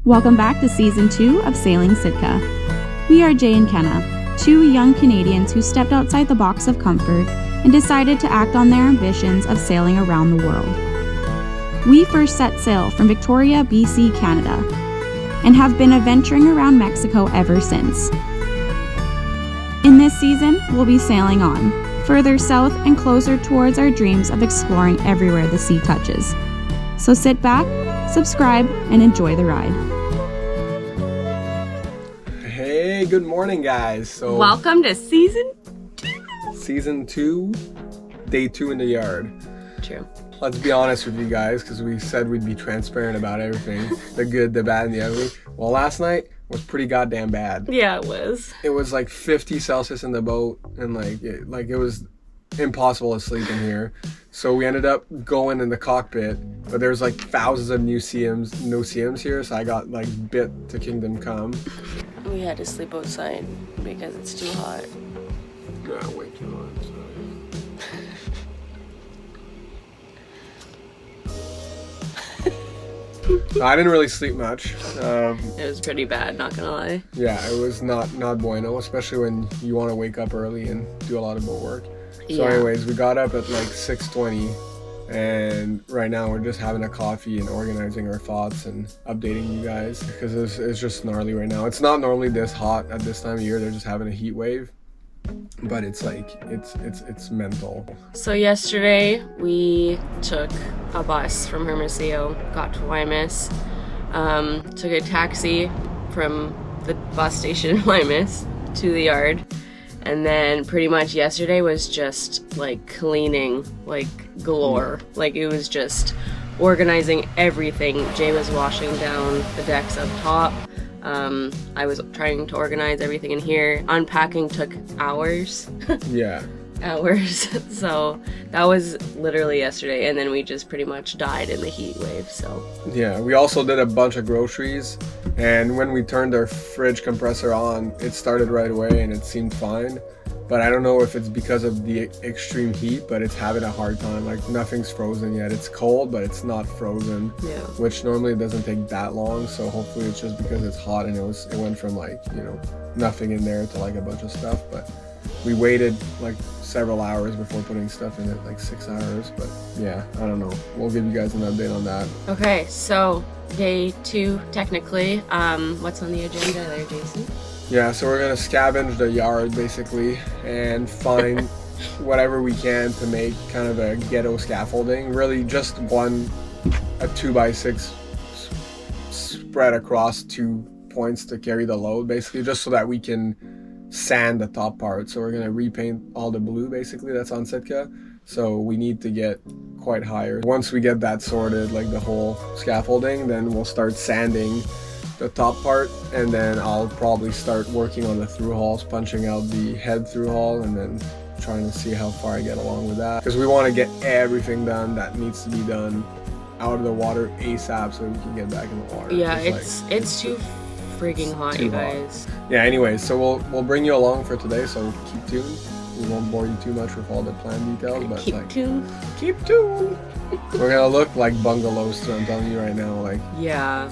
Welcome back to Season 2 of Sailing Sitka. We are Jay and Kenna, two young Canadians who stepped outside the box of comfort and decided to act on their ambitions of sailing around the world. We first set sail from Victoria, BC, Canada, and have been adventuring around Mexico ever since. In this season, we'll be sailing on, further south and closer towards our dreams of exploring everywhere the sea touches. So sit back, subscribe, and enjoy the ride. Hey, good morning, guys. So welcome to Season 2, Day 2 in the yard. True. Let's be honest with you guys, because we said we'd be transparent about everything. The good, the bad, and the ugly. Well, last night was pretty goddamn bad. Yeah, it was. It was like 50 Celsius in the boat, and it was impossible to sleep in here. So we ended up going in the cockpit, but there's like thousands of no CMs here, so I got like bit to Kingdom Come. We had to sleep outside because it's too hot. Yeah, way too hot. I didn't really sleep much. It was pretty bad, not gonna lie. Yeah, it was not bueno, especially when you want to wake up early and do a lot of boat work. So anyways, we got up at like 6:20, and right now we're just having a coffee and organizing our thoughts and updating you guys, because it's just gnarly right now. It's not normally this hot at this time of year. They're just having a heat wave, but it's like it's mental. So yesterday we took a bus from Hermosillo, got to Guaymas, took a taxi from the bus station in Guaymas to the yard, and then pretty much yesterday was just like cleaning like galore. Like it was just organizing everything. Jay was washing down the decks up top. I was trying to organize everything in here. Unpacking took hours. Yeah. Hours. So that was literally yesterday, and then we just pretty much died in the heat wave. So yeah, we also did a bunch of groceries, and when we turned our fridge compressor on, it started right away and it seemed fine. But I don't know if it's because of the extreme heat, but it's having a hard time. Like nothing's frozen yet. It's cold, but it's not frozen. Yeah. Which normally doesn't take that long. So hopefully it's just because it's hot, and it went from like, nothing in there to like a bunch of stuff. But we waited like several hours before putting stuff in it, like 6 hours. But yeah, I don't know. We'll give you guys an update on that. Okay, so day 2 technically. What's on the agenda there, Jason? Yeah, so we're gonna scavenge the yard basically and find whatever we can to make kind of a ghetto scaffolding. Really just a 2x6 spread across 2 points to carry the load, basically, just so that we can sand the top part. So we're gonna repaint all the blue basically that's on Sitka. So we need to get quite higher. Once we get that sorted, like the whole scaffolding, then we'll start sanding the top part, and then I'll probably start working on the through hulls, punching out the head through hull, and then trying to see how far I get along with that, because we want to get everything done that needs to be done out of the water ASAP so we can get back in the water. Yeah, it's too freaking hot, you guys. Yeah, anyways, so we'll bring you along for today, so keep tuned. We won't bore you too much with all the plan details, but keep tuned. We're gonna look like bungalows too, I'm telling you right now. Like, yeah,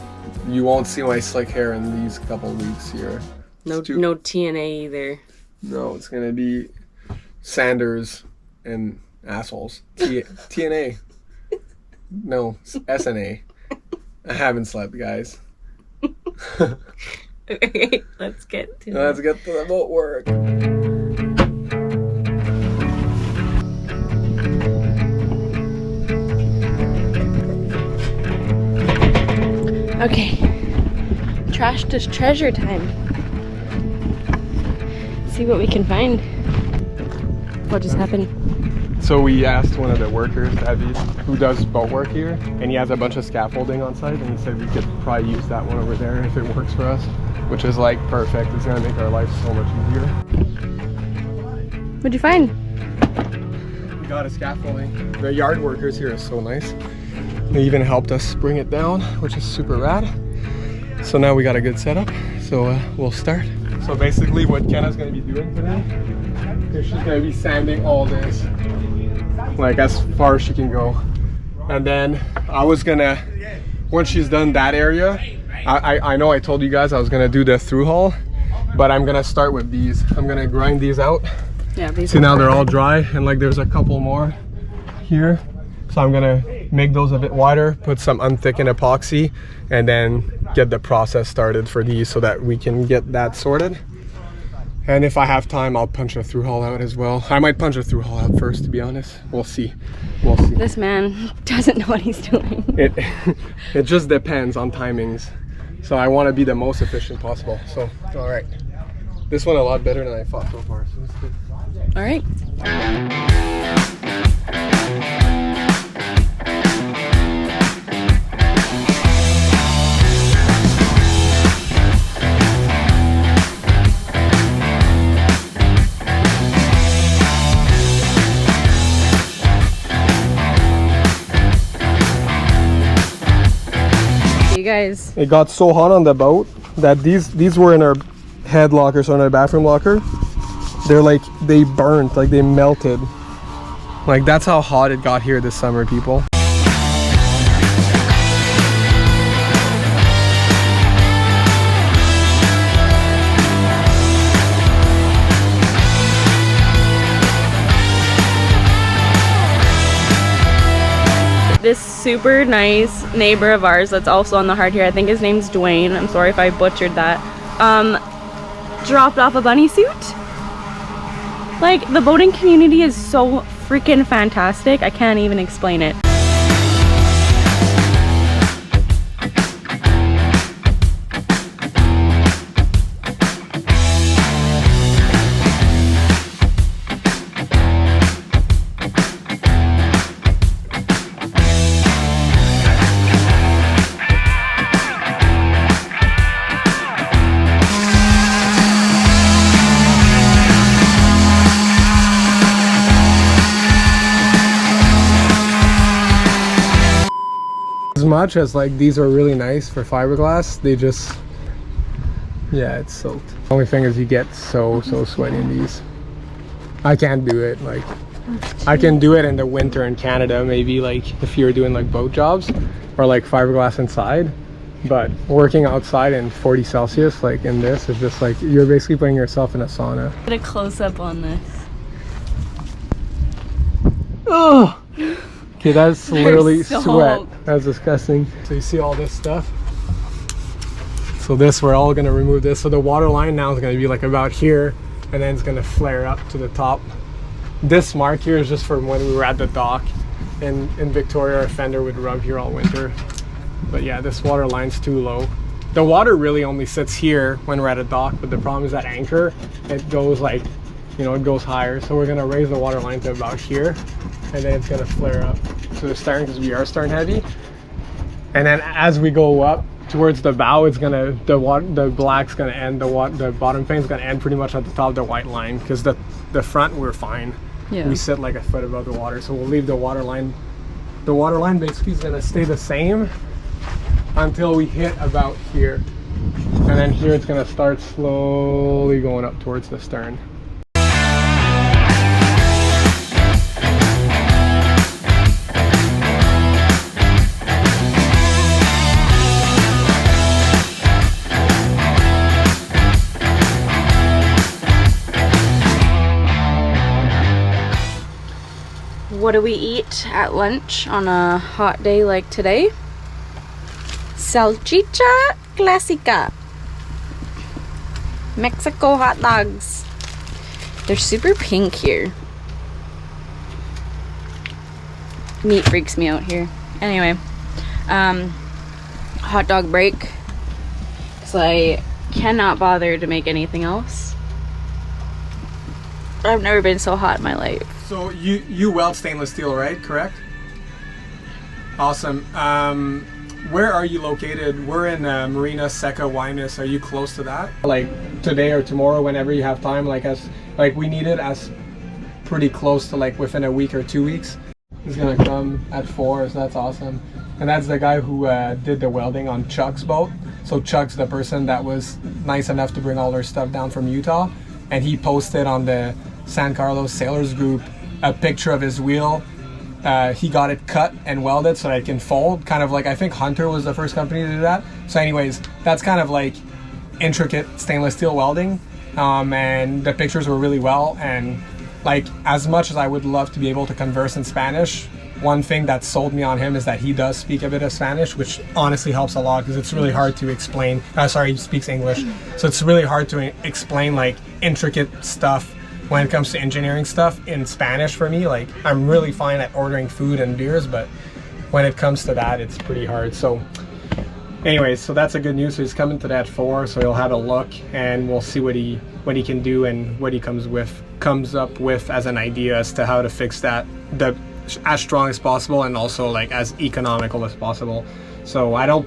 you won't see my slick hair in these couple weeks here. No TNA either. No, it's gonna be Sanders and assholes. TNA. No, SNA. I haven't slept, guys. Okay, let's get to the boat work. Okay, trash to treasure time. See what we can find. What just happened? So we asked one of the workers, Abby, who does boat work here, and he has a bunch of scaffolding on site, and he said we could probably use that one over there if it works for us, which is like perfect. It's gonna make our life so much easier. What'd you find? We got a scaffolding. The yard workers here are so nice. They even helped us bring it down, which is super rad. So now we got a good setup, so we'll start. So basically what Kenna's gonna be doing today is she's gonna be sanding all this, like as far as she can go. And then I was gonna, once she's done that area, I know I told you guys I was gonna do the through hull, but I'm gonna start with these. I'm gonna grind these out. Yeah, these See, now they're all dry, and like there's a couple more here. So I'm gonna make those a bit wider, put some unthickened epoxy, and then get the process started for these so that we can get that sorted. And if I have time, I'll punch a through hull out as well. I might punch a through hull out first, to be honest. We'll see. We'll see. This man doesn't know what he's doing. It just depends on timings. So I want to be the most efficient possible. So, all right. This one a lot better than I thought so far. So let's do it. All right. Guys, it got so hot on the boat that these were in our head locker, so in our bathroom locker. They're like, they burnt, like they melted. Like that's how hot it got here this summer, people. This super nice neighbor of ours that's also on the hard here, I think his name's Dwayne, I'm sorry if I butchered that, dropped off a bunny suit. Like, the boating community is so freaking fantastic, I can't even explain it. As much as like these are really nice for fiberglass, they just, yeah, it's soaked. The only thing is you get so sweaty in these. I can't do it. Like I can do it in the winter in Canada, maybe like if you're doing like boat jobs or like fiberglass inside, but working outside in 40 Celsius like in this is just like you're basically putting yourself in a sauna. Get a close-up on this. Oh, okay, that's literally so sweat. That's disgusting. So you see all this stuff. So this, we're all gonna remove this. So the water line now is gonna be like about here, and then it's gonna flare up to the top. This mark here is just from when we were at the dock. In Victoria, our fender would rub here all winter. But yeah, this water line's too low. The water really only sits here when we're at a dock, but the problem is that anchor, it goes like, you know, it goes higher. So we're gonna raise the water line to about here, and then it's gonna flare up to the stern because we are stern heavy. And then as we go up towards the bow, it's gonna, the black's gonna end, the bottom fane's gonna end pretty much at the top of the white line, because the front we're fine. Yeah. We sit like a foot above the water, so we'll leave the water line. The water line basically is gonna stay the same until we hit about here, and then here it's gonna start slowly going up towards the stern. What do we eat at lunch on a hot day like today? Salchicha clásica. Mexico hot dogs. They're super pink here. Meat freaks me out here. Anyway, hot dog break. So I cannot bother to make anything else. I've never been so hot in my life. So you weld stainless steel, right? Correct? Awesome. Where are you located? We're in Marina Seca, Guaymas. Are you close to that? Like today or tomorrow, whenever you have time, like we need it as pretty close to like within a week or 2 weeks. He's gonna come at 4, so that's awesome. And that's the guy who did the welding on Chuck's boat. So Chuck's the person that was nice enough to bring all their stuff down from Utah, and he posted on the San Carlos Sailors group a picture of his wheel he got it cut and welded so that it can fold, kind of like, I think Hunter was the first company to do that. So anyways, that's kind of like intricate stainless steel welding, and the pictures were really well. And like, as much as I would love to be able to converse in Spanish, one thing that sold me on him is that he does speak a bit of Spanish, which honestly helps a lot, because it's really hard to explain. Sorry, he speaks English. So it's really hard to explain like intricate stuff when it comes to engineering stuff in Spanish for me. Like, I'm really fine at ordering food and beers, but when it comes to that, it's pretty hard. So anyways, so that's a good news. So he's coming to that 4, so he'll have a look, and we'll see what he can do and what he comes up with as an idea as to how to fix that as strong as possible, and also like as economical as possible. So I don't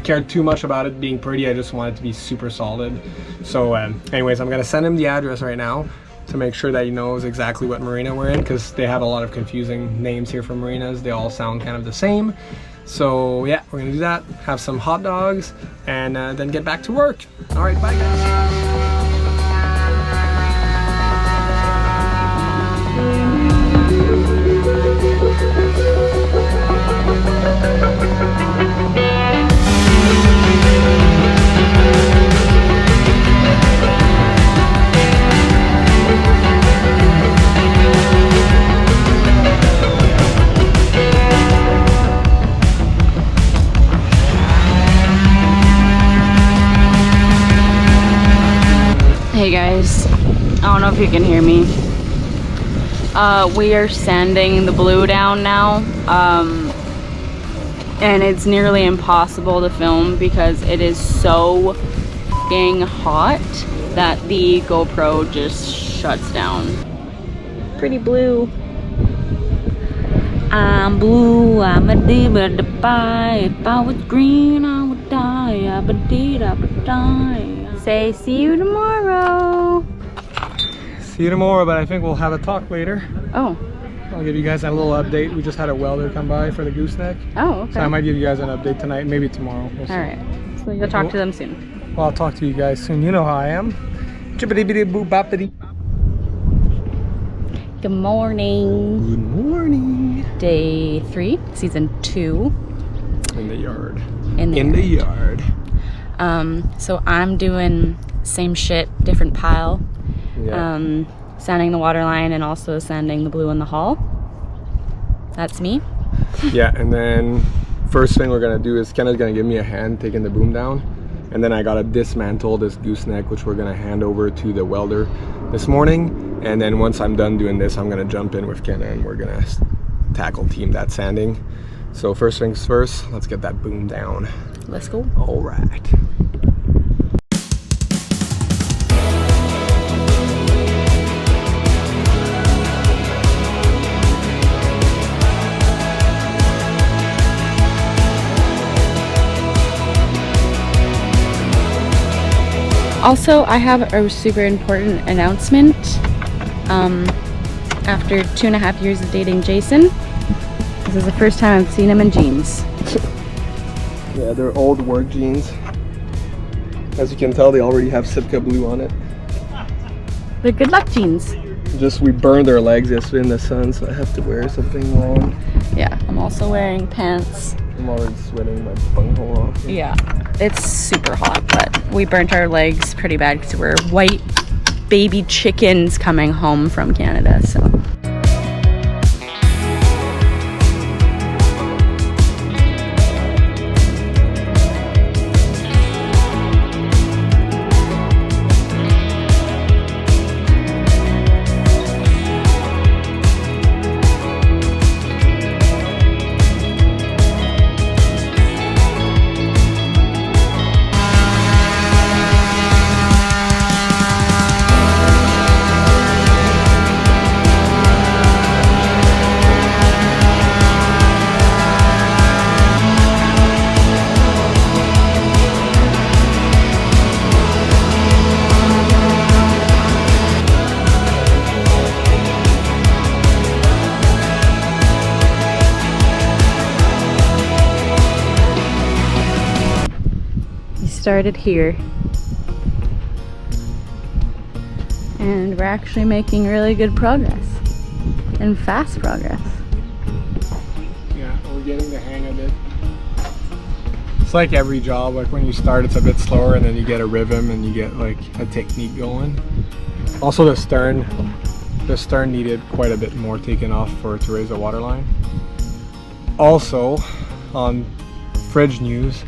care too much about it being pretty. I just want it to be super solid. So anyways, I'm gonna send him the address right now to make sure that he knows exactly what marina we're in, because they have a lot of confusing names here for marinas. They all sound kind of the same. So yeah, we're gonna do that, have some hot dogs, and then get back to work. All right, bye guys. Hey guys, I don't know if you can hear me. We are sanding the blue down now, and it's nearly impossible to film because it is so f***ing hot that the GoPro just shuts down. Pretty blue. I'm blue, I'm a diva to buy. If I was green, I would die. I would die. Say see you tomorrow. See you tomorrow, but I think we'll have a talk later. Oh. I'll give you guys a little update. We just had a welder come by for the gooseneck. Oh, okay. So I might give you guys an update tonight, maybe tomorrow. We'll see. All right. So you'll talk to them soon. Well, I'll talk to you guys soon. You know how I am. Chippity bitty boop boppity. Good morning. Good morning. Day 3, season 2. In the yard. In the yard. So I'm doing same shit, different pile. Yeah. Sanding the waterline and also sanding the blue in the hull. That's me. Yeah, and then first thing we're gonna do is Kenna's gonna give me a hand taking the boom down, and then I gotta dismantle this gooseneck, which we're gonna hand over to the welder this morning. And then once I'm done doing this, I'm gonna jump in with Kenna and we're gonna tackle team that sanding. So first things first, let's get that boom down. Let's go. All right. Also, I have a super important announcement. After 2.5 years of dating Jason, this is the first time I've seen him in jeans. Yeah, they're old work jeans. As you can tell, they already have Sitka blue on it. They're good luck jeans. Just we burned our legs yesterday in the sun, so I have to wear something long. Yeah, I'm also wearing pants. I'm already sweating my bunghole off. Yeah, it's super hot, but we burnt our legs pretty bad because we're white baby chickens coming home from Canada, so. Started here, and we're actually making really good progress and fast progress. hang a bit. It's like every job, like when you start it's a bit slower and then you get a rhythm and you get like a technique going. Also the stern needed quite a bit more taken off to raise the waterline. Also, on fridge news,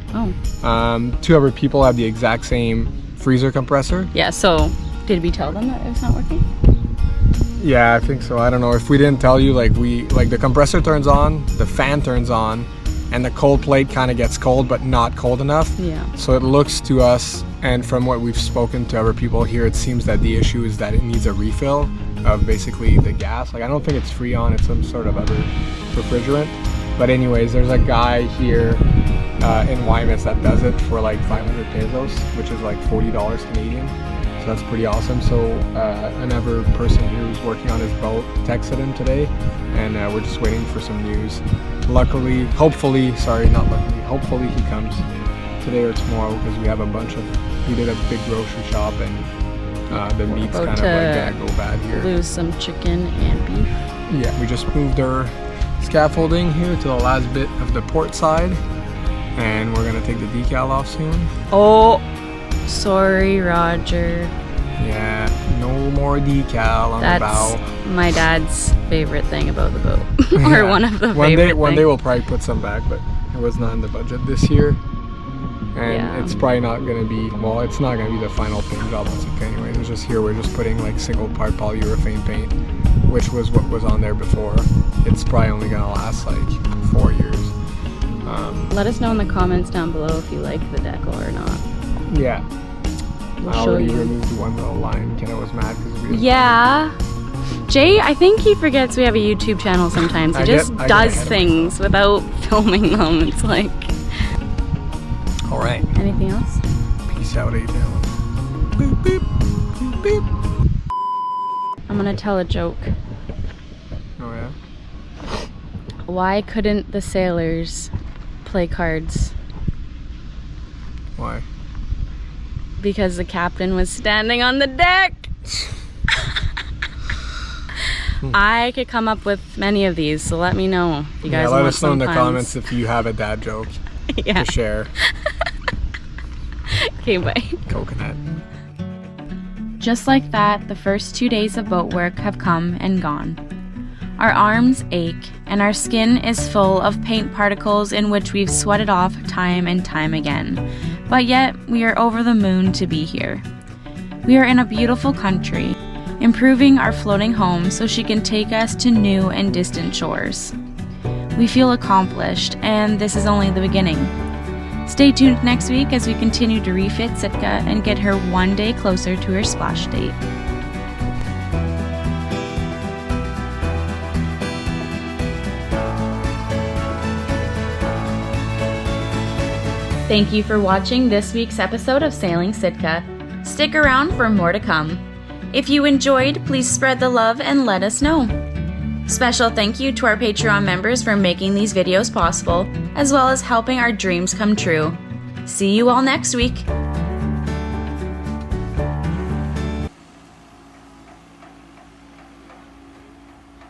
two other people have the exact same freezer compressor. Yeah, so did we tell them that it's not working? Yeah, I think so. I don't know if we didn't tell you, like the compressor turns on, the fan turns on, and the cold plate kind of gets cold but not cold enough. Yeah. So it looks to us, and from what we've spoken to other people here, it seems that the issue is that it needs a refill of basically the gas. Like I don't think it's Freon, it's some sort of other refrigerant. But anyways, there's a guy here in Guaymas that does it for like 500 pesos, which is like $40 Canadian. So that's pretty awesome. So another person here who's working on his boat texted him today, and we're just waiting for some news. Luckily, hopefully he comes today or tomorrow, because we did a big grocery shop and the meat's kind of like gonna go bad here. Lose some chicken and beef. Yeah, we just moved our scaffolding here to the last bit of the port side, and we're gonna take the decal off soon. Oh, sorry, Roger. Yeah, no more decal on the bow. That's my dad's favorite thing about the boat. Or Yeah. one of the One favorite day we'll probably put some back, but it was not in the budget this year. And Yeah. it's probably not gonna be, well, it's not gonna be the final paint job on Sitka anyway. It's just here we're just putting like single part polyurethane paint, which was what was on there before. It's probably only gonna last like 4 years. Let us know in the comments down below if you like the decal or not. Yeah. We'll I show already you. removed one little line. Kenna was mad because we didn't. Yeah. Jay, I think he forgets we have a YouTube channel sometimes. He I just get does ahead of things without filming them. It's like... All right. Anything else? Peace out, A-Town. Beep, beep, beep, beep. I'm gonna tell a joke. Oh yeah? Why couldn't the sailors play cards? Why? Because the captain was standing on the deck. I could come up with many of these, so let me know if you guys let want us know in some the puns. comments if you have a dad joke Yeah. to share. Okay, bye. Coconut. Just like that, the first 2 days of boat work have come and gone. Our arms ache, and our skin is full of paint particles in which we've sweated off time and time again. But yet, we are over the moon to be here. We are in a beautiful country, improving our floating home so she can take us to new and distant shores. We feel accomplished, and this is only the beginning. Stay tuned next week as we continue to refit Sitka and get her one day closer to her splash date. Thank you for watching this week's episode of Sailing Sitka. Stick around for more to come. If you enjoyed, please spread the love and let us know. Special thank you to our Patreon members for making these videos possible, as well as helping our dreams come true. See you all next week.